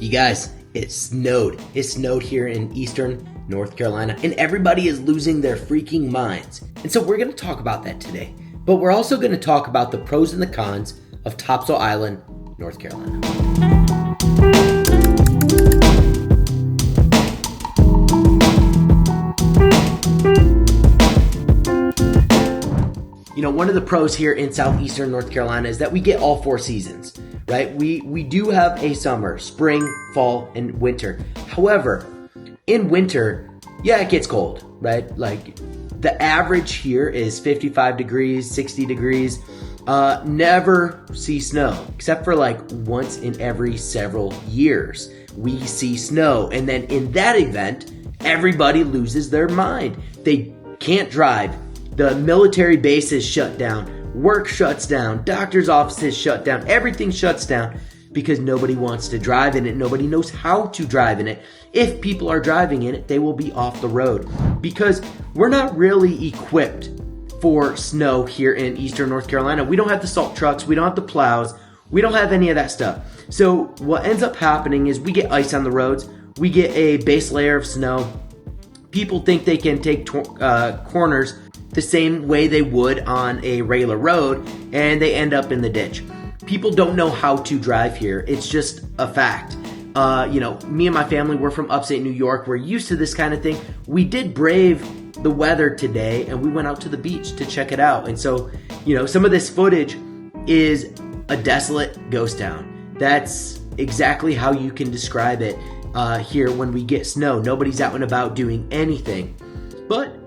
You guys, it snowed. It snowed here in eastern North Carolina, and everybody is losing their freaking minds. And so we're going to talk about that today. But we're also going to talk about the pros and the cons of Topsail Island, North Carolina. You know, one of the pros here in southeastern North Carolina is that we get all four seasons, right? We do have a summer, spring, fall, and winter. However, in winter, yeah, it gets cold, right? Like the average here is 55 degrees, 60 degrees. Never see snow, except for like once in every several years. We see snow, and then in that event, everybody loses their mind. They can't drive. The military bases shut down, work shuts down, doctor's offices shut down, everything shuts down because nobody wants to drive in it. Nobody knows how to drive in it. If people are driving in it, they will be off the road because we're not really equipped for snow here in eastern North Carolina. We don't have the salt trucks, we don't have the plows, we don't have any of that stuff. So what ends up happening is we get ice on the roads, we get a base layer of snow. People think they can take corners the same way they would on a regular road, and they end up in the ditch. People don't know how to drive here. It's just a fact. Me and my family, we're from upstate New York. We're used to this kind of thing. We did brave the weather today, and we went out to the beach to check it out. And so, some of this footage is a desolate ghost town. That's exactly how you can describe it here when we get snow. Nobody's out and about doing anything. But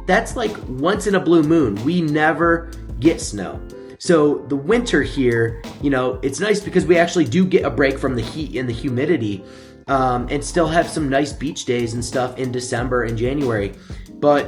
that's like once in a blue moon. We never get snow. So the winter here, it's nice because we actually do get a break from the heat and the humidity, and still have some nice beach days and stuff in December and January. But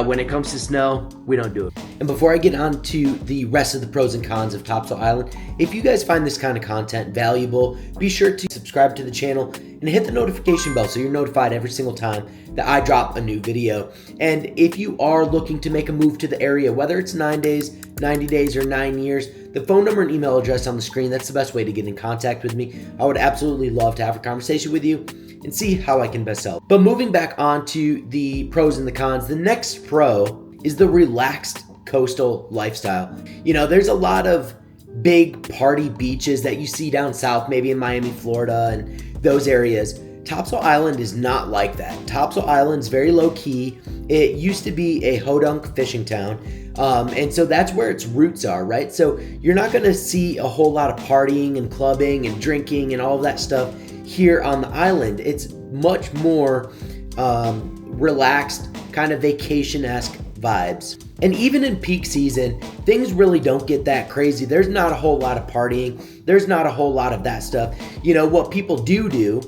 when it comes to snow, we don't do it. And before I get on to the rest of the pros and cons of Topsail Island, if you guys find this kind of content valuable, be sure to subscribe to the channel and hit the notification bell so you're notified every single time that I drop a new video. And if you are looking to make a move to the area, whether it's 9 days, 90 days, or 9 years, the phone number and email address on the screen, that's the best way to get in contact with me. I would absolutely love to have a conversation with you and see how I can best help. But moving back on to the pros and the cons, the next pro is the relaxed coastal lifestyle. There's a lot of big party beaches that you see down south, maybe in Miami, Florida, and those areas. Topsail Island is not like that. Topsail Island's very low key. It used to be a hodunk fishing town. And so that's where its roots are, right? So you're not going to see a whole lot of partying and clubbing and drinking and all of that stuff here on the island. It's much more relaxed, kind of vacation-esque vibes. And even in peak season, things really don't get that crazy. There's not a whole lot of partying. There's not a whole lot of that stuff. What people do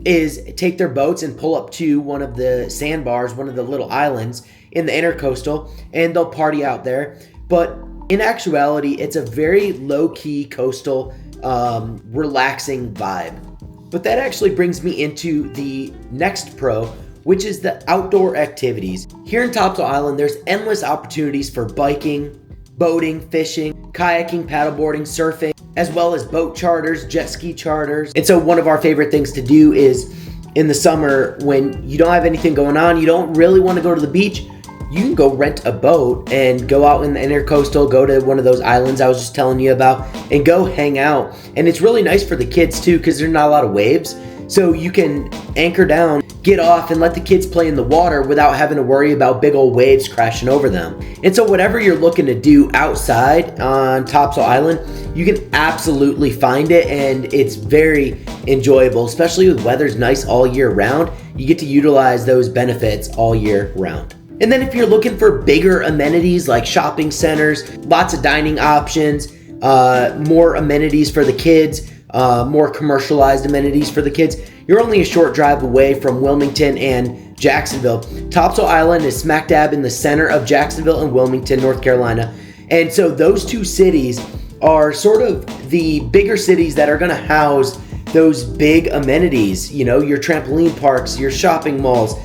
is take their boats and pull up to one of the sandbars, one of the little islands in the intercoastal, and they'll party out there. But in actuality, it's a very low-key coastal, relaxing vibe. But that actually brings me into the next pro, which is the outdoor activities. Here in Topsail Island, there's endless opportunities for biking, boating, fishing, kayaking, paddleboarding, surfing, as well as boat charters, jet ski charters. And so one of our favorite things to do is in the summer when you don't have anything going on, you don't really want to go to the beach, you can go rent a boat and go out in the intercoastal, go to one of those islands I was just telling you about, and go hang out. And it's really nice for the kids too because there's not a lot of waves. So you can anchor down, get off, and let the kids play in the water without having to worry about big old waves crashing over them. And so whatever you're looking to do outside on Topsail Island, you can absolutely find it, and it's very enjoyable, especially with weather's nice all year round. You get to utilize those benefits all year round. And then if you're looking for bigger amenities like shopping centers, lots of dining options, more amenities for the kids, more commercialized amenities for the kids, you're only a short drive away from Wilmington and Jacksonville. Topsail Island is smack dab in the center of Jacksonville and Wilmington, North Carolina. And so those two cities are sort of the bigger cities that are going to house those big amenities, your trampoline parks, your shopping malls,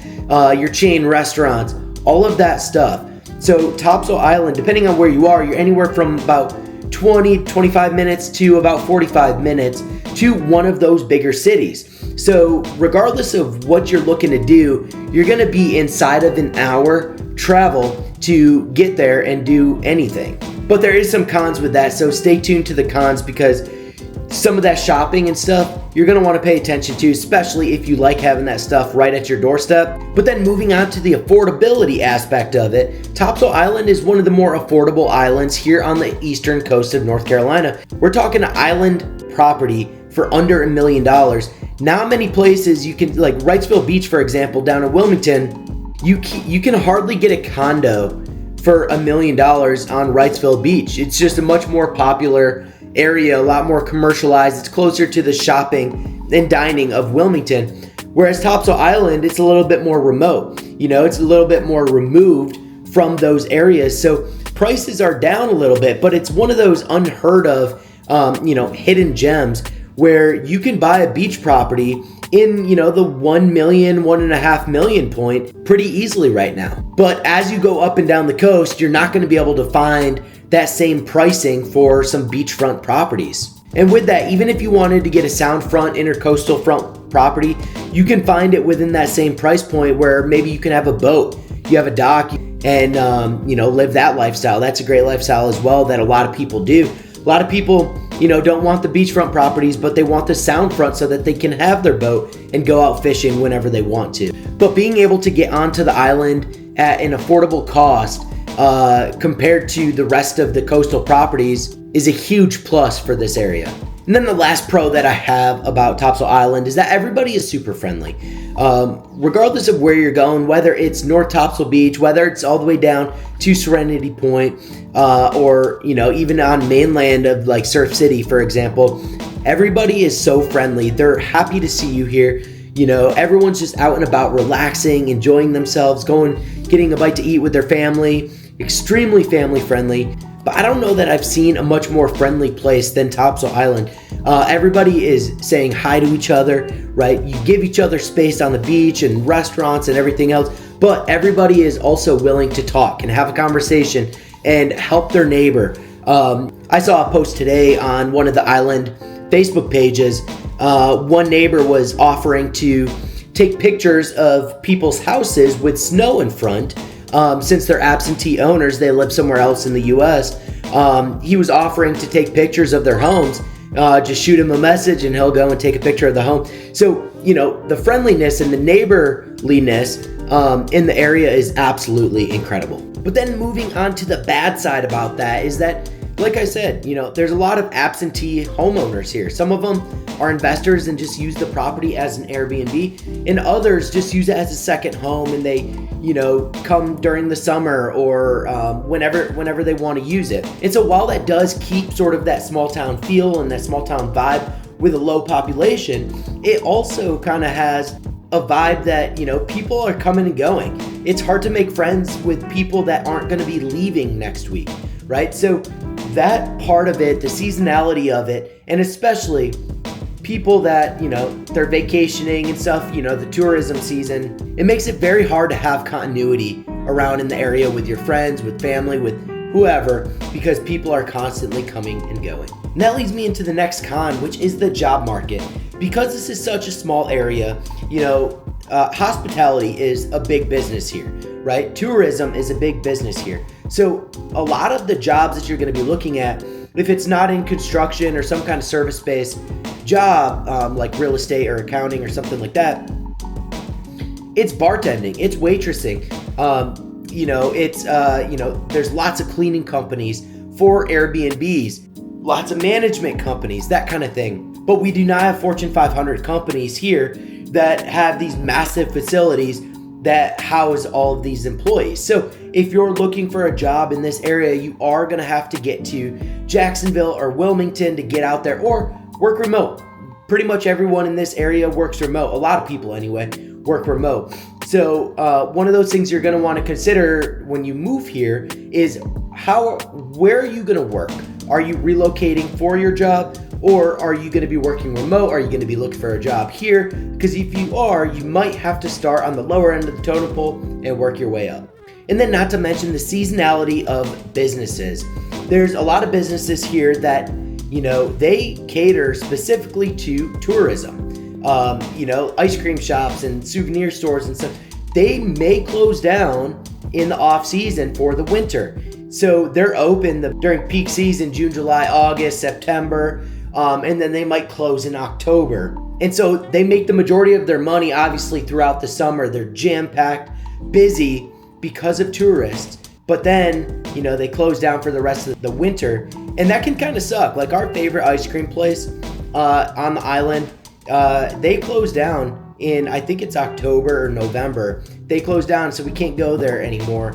your chain restaurants, all of that stuff. So Topsail Island, depending on where you are, you're anywhere from about 25 minutes to about 45 minutes to one of those bigger cities. So regardless of what you're looking to do, you're going to be inside of an hour travel to get there and do anything. But there is some cons with that, so stay tuned to the cons, because some of that shopping and stuff you're going to want to pay attention to, especially if you like having that stuff right at your doorstep. But then moving on to the affordability aspect of it, Topsail Island is one of the more affordable islands here on the eastern coast of North Carolina. We're talking an island property for under $1 million. Not many places you can, like Wrightsville Beach, for example, down in Wilmington, you can hardly get a condo for $1 million on Wrightsville Beach. It's just a much more popular area, a lot more commercialized. It's closer to the shopping and dining of Wilmington. Whereas Topsail Island, it's a little bit more remote. It's a little bit more removed from those areas. So prices are down a little bit, but it's one of those unheard of, hidden gems where you can buy a beach property in, the 1 million, 1.5 million point pretty easily right now. But as you go up and down the coast, you're not going to be able to find that same pricing for some beachfront properties. And with that, even if you wanted to get a sound front, intercoastal front property, you can find it within that same price point where maybe you can have a boat, you have a dock, and live that lifestyle. That's a great lifestyle as well that a lot of people do. A lot of people, don't want the beachfront properties, but they want the sound front so that they can have their boat and go out fishing whenever they want to. But being able to get onto the island at an affordable cost compared to the rest of the coastal properties is a huge plus for this area. And then the last pro that I have about Topsail Island is that everybody is super friendly. Regardless of where you're going, whether it's North Topsail Beach, whether it's all the way down to Serenity Point, or even on mainland of like Surf City, for example, everybody is so friendly. They're happy to see you here. Everyone's just out and about, relaxing, enjoying themselves, getting a bite to eat with their family. Extremely family friendly. But I don't know that I've seen a much more friendly place than Topsail Island. Everybody is saying hi to each other, right? You give each other space on the beach and restaurants and everything else, but everybody is also willing to talk and have a conversation and help their neighbor. I saw a post today on one of the island Facebook pages. One neighbor was offering to take pictures of people's houses with snow in front. Since they're absentee owners, they live somewhere else in the U.S. He was offering to take pictures of their homes. Just shoot him a message and he'll go and take a picture of the home. So, the friendliness and the neighborliness in the area is absolutely incredible. But then moving on to the bad side about that is that, like I said, there's a lot of absentee homeowners here. Some of them are investors and just use the property as an Airbnb, and others just use it as a second home, and they, come during the summer or whenever they want to use it. And so while that does keep sort of that small town feel and that small town vibe with a low population, it also kind of has a vibe that, people are coming and going. It's hard to make friends with people that aren't going to be leaving next week, right? So that part of it, the seasonality of it, and especially people that, they're vacationing and stuff, the tourism season, it makes it very hard to have continuity around in the area with your friends, with family, with whoever, because people are constantly coming and going. And that leads me into the next con, which is the job market. Because this is such a small area, hospitality is a big business here, right? Tourism is a big business here. So a lot of the jobs that you're going to be looking at, if it's not in construction or some kind of service-based job, like real estate or accounting or something like that, it's bartending, it's waitressing. There's lots of cleaning companies for Airbnbs, lots of management companies, that kind of thing. But we do not have Fortune 500 companies here that have these massive facilities that house all of these employees. So if you're looking for a job in this area, you are going to have to get to Jacksonville or Wilmington to get out there, or work remote. Pretty much everyone in this area works remote. A lot of people anyway work remote. So one of those things you're going to want to consider when you move here is where are you going to work? Are you relocating for your job, or are you going to be working remote? Are you going to be looking for a job here? Because if you are, you might have to start on the lower end of the totem pole and work your way up. And then not to mention the seasonality of businesses. there's a lot of businesses here that, they cater specifically to tourism. Ice cream shops and souvenir stores and stuff, they may close down in the off season for the winter. So they're open during peak season, June, July, August, September, and then they might close in October. And so they make the majority of their money, obviously, throughout the summer. They're jam-packed, busy because of tourists. But then, they close down for the rest of the winter. And that can kind of suck. Like our favorite ice cream place on the island, they close down in, I think it's October or November. They close down, so we can't go there anymore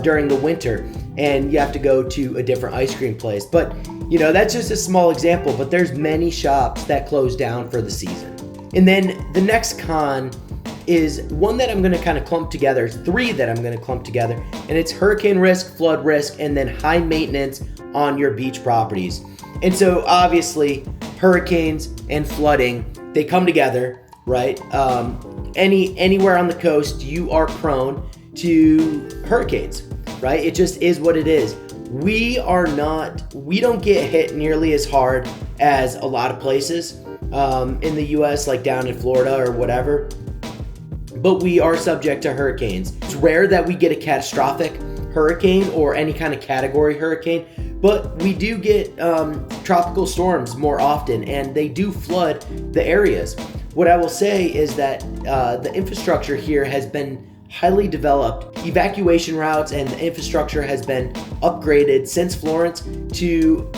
during the winter. And you have to go to a different ice cream place. But, that's just a small example. But there's many shops that close down for the season. And then the next con is one that I'm going to kind of clump together. It's three that I'm going to clump together. And it's hurricane risk, flood risk, and then high maintenance on your beach properties. And so obviously hurricanes and flooding, they come together, right? Anywhere on the coast, you are prone to hurricanes, right? It just is what it is. We don't get hit nearly as hard as a lot of places in the US, like down in Florida or whatever. But we are subject to hurricanes. It's rare that we get a catastrophic hurricane or any kind of category hurricane, but we do get tropical storms more often, and they do flood the areas. What I will say is that the infrastructure here has been highly developed. Evacuation routes and the infrastructure has been upgraded since Florence to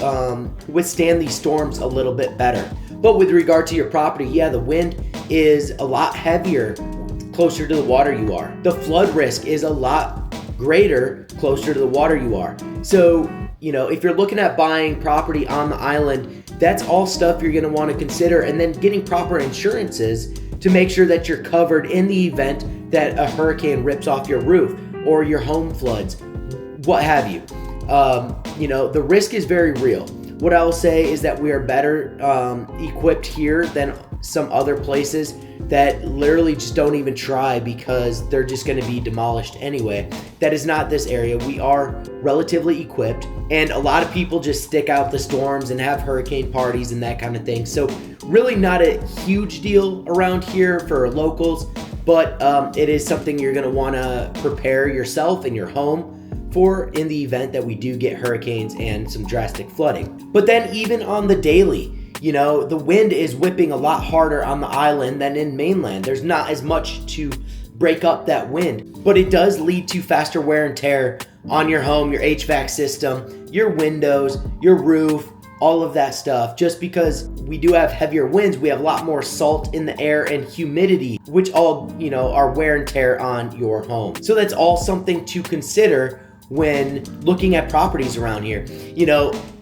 withstand these storms a little bit better. But with regard to your property, the wind is a lot heavier closer to the water you are. The flood risk is a lot greater closer to the water you are. So, if you're looking at buying property on the island, that's all stuff you're going to want to consider, and then getting proper insurances to make sure that you're covered in the event that a hurricane rips off your roof or your home floods, what have you. The risk is very real. What I will say is that we are better equipped here than some other places that literally just don't even try because they're just going to be demolished anyway. That is not this area. We are relatively equipped, and a lot of people just stick out the storms and have hurricane parties and that kind of thing. So really not a huge deal around here for locals, but it is something you're going to want to prepare yourself and your home for in the event that we do get hurricanes and some drastic flooding. But then even on the daily, the wind is whipping a lot harder on the island than in mainland. There's not as much to break up that wind, but it does lead to faster wear and tear on your home, your HVAC system, your windows, your roof, all of that stuff. Just because we do have heavier winds, we have a lot more salt in the air and humidity, which all, are wear and tear on your home. So that's all something to consider when looking at properties around here.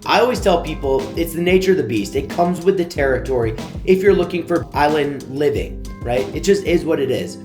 I always tell people it's the nature of the beast. It comes with the territory if you're looking for island living, right? It just is what it is.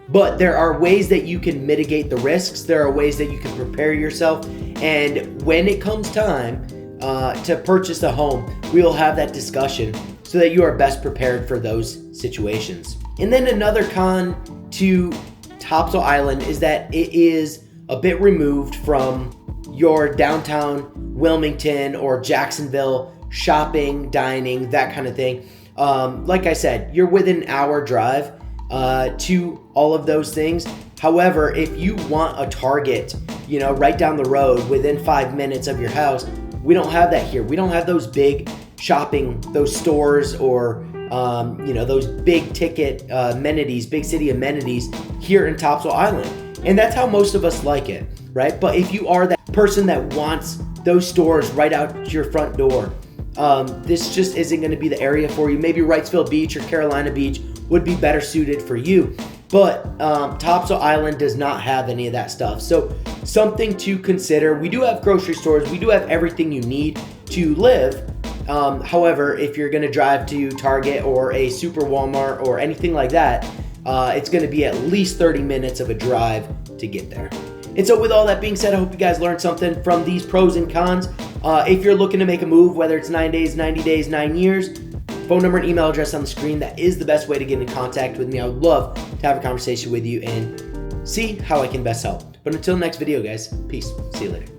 But there are ways that you can mitigate the risks. There are ways that you can prepare yourself. And when it comes time to purchase a home, we will have that discussion so that you are best prepared for those situations. And then another con to Topsail Island is that it is a bit removed from your downtown Wilmington or Jacksonville shopping, dining, that kind of thing. Like I said, you're within an hour drive to all of those things. However, if you want a Target, right down the road within 5 minutes of your house, we don't have that here. We don't have those big shopping, those stores or those big ticket amenities, big city amenities here in Topsail Island. And that's how most of us like it, right? But if you are that person that wants those stores right out your front door, this just isn't going to be the area for you. Maybe Wrightsville Beach or Carolina Beach would be better suited for you. But Topsail Island does not have any of that stuff. So something to consider. We do have grocery stores. We do have everything you need to live. However, if you're going to drive to Target or a Super Walmart or anything like that, it's going to be at least 30 minutes of a drive to get there. And so with all that being said, I hope you guys learned something from these pros and cons. If you're looking to make a move, whether it's 9 days, 90 days, 9 years, phone number and email address on the screen. That is the best way to get in contact with me. I would love to have a conversation with you and see how I can best help. But until next video, guys, peace. See you later.